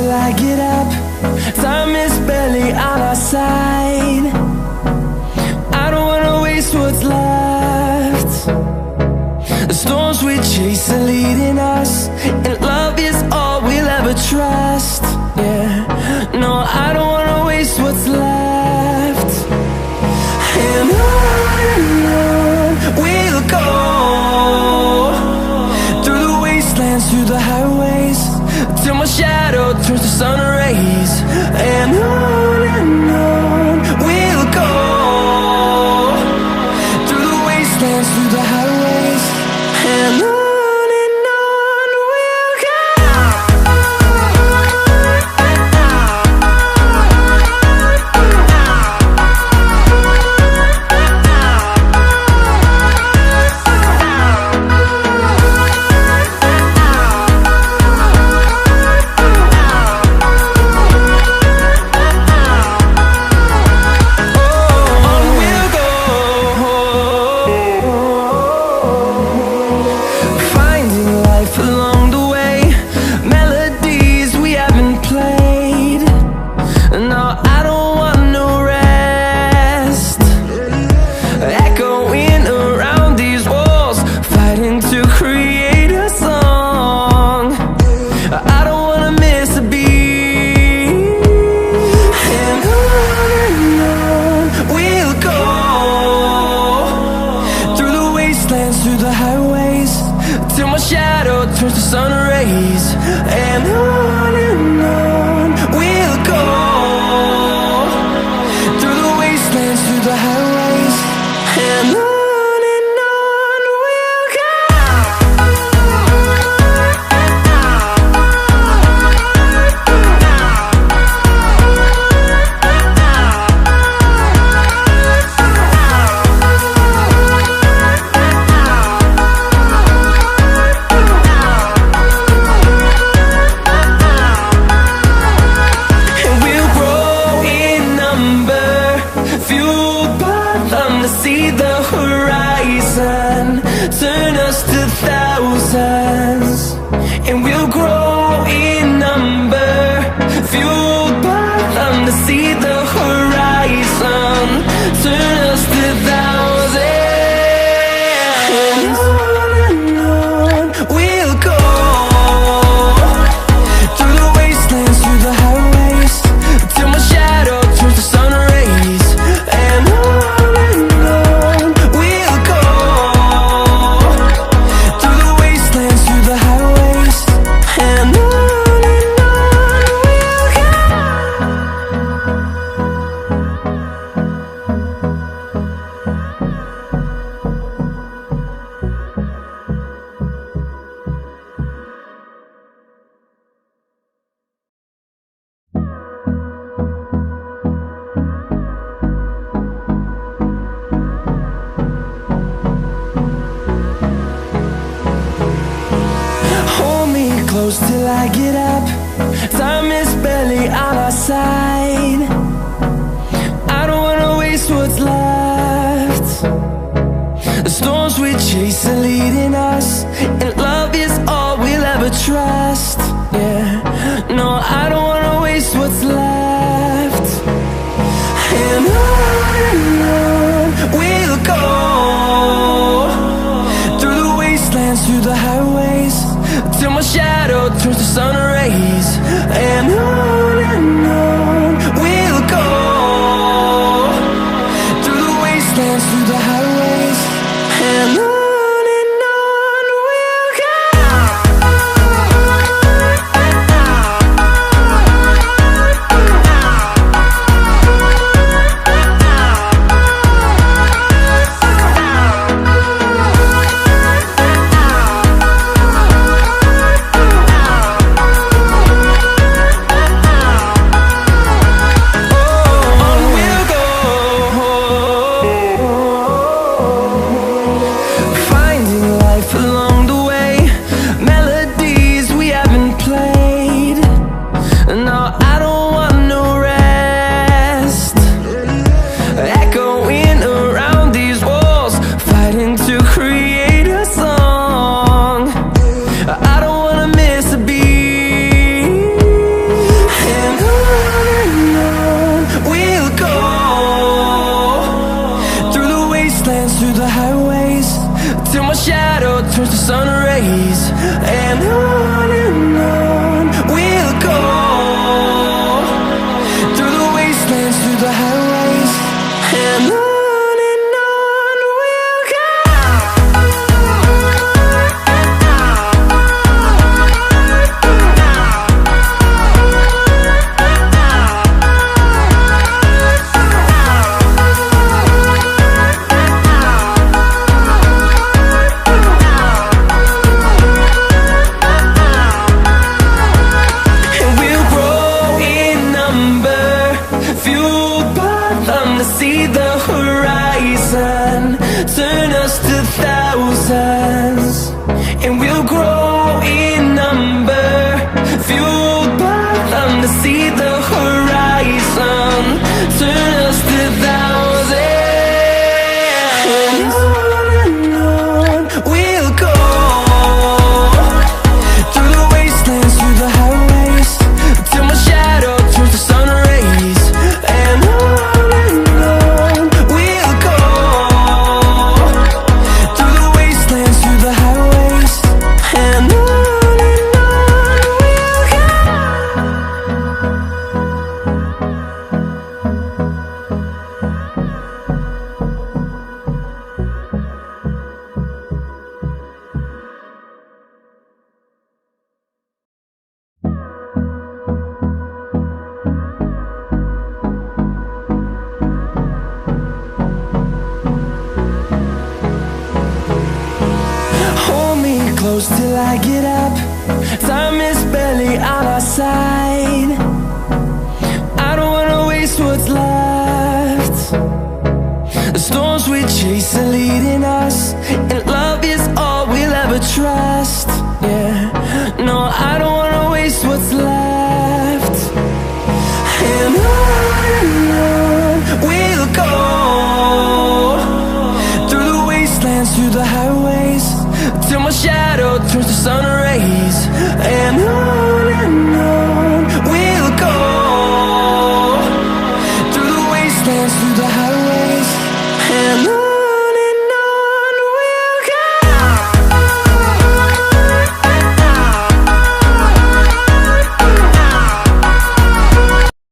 till I get up. Time is barely on our side. I don't wanna waste what's left. The storms we chase are leading us, and love is all we'll ever trust. Yeah, no, I don't wanna waste what's left. And on we'll go, through the wastelands, through the highways, till my shadow turns to sun rays. And on we'll go, through the wastelands, through the highways, and on we'll go. Through the highways, till my shadow turns to sun rays. And on we'll go, through the wastelands, through the highways, and on we'll go. See the horizon turn us to thousands, and we'll grow in number, fueled by them. To see the horizon turn us to thousands, and on we'll go, through the wastelands, through the highways, till my shadow turns to sun rays. And close till I get up. Time is barely on our side. I don't wanna waste what's left. The storms we chase are leading us, and love is all we'll ever trust. Yeah, no, I don't wanna waste what's left. And on we'll go, through the wastelands, through the highways, till my shadow turns to sun rays. And on we'll go, through the wastelands, through the highways, and on we'll go. wastelands, through the highways, and on we'll go. See the horizon turn us to thousands, and we'll grow in number, fueled by them to see the horizon turn us to thousands, and on we'll go, through the wastelands, through the highways, till my shadow turns to sun rays, and on close till I get up. Time is barely on our side. I don't wanna waste what's left. The storms we chase are leading us, and love is all we'll ever trust. Yeah, no, I don't wanna waste what's left. And on we'll go, through the wastelands, through the highways, till my shadow turns to sun rays, and on we'll go, through the wastelands, through the highways.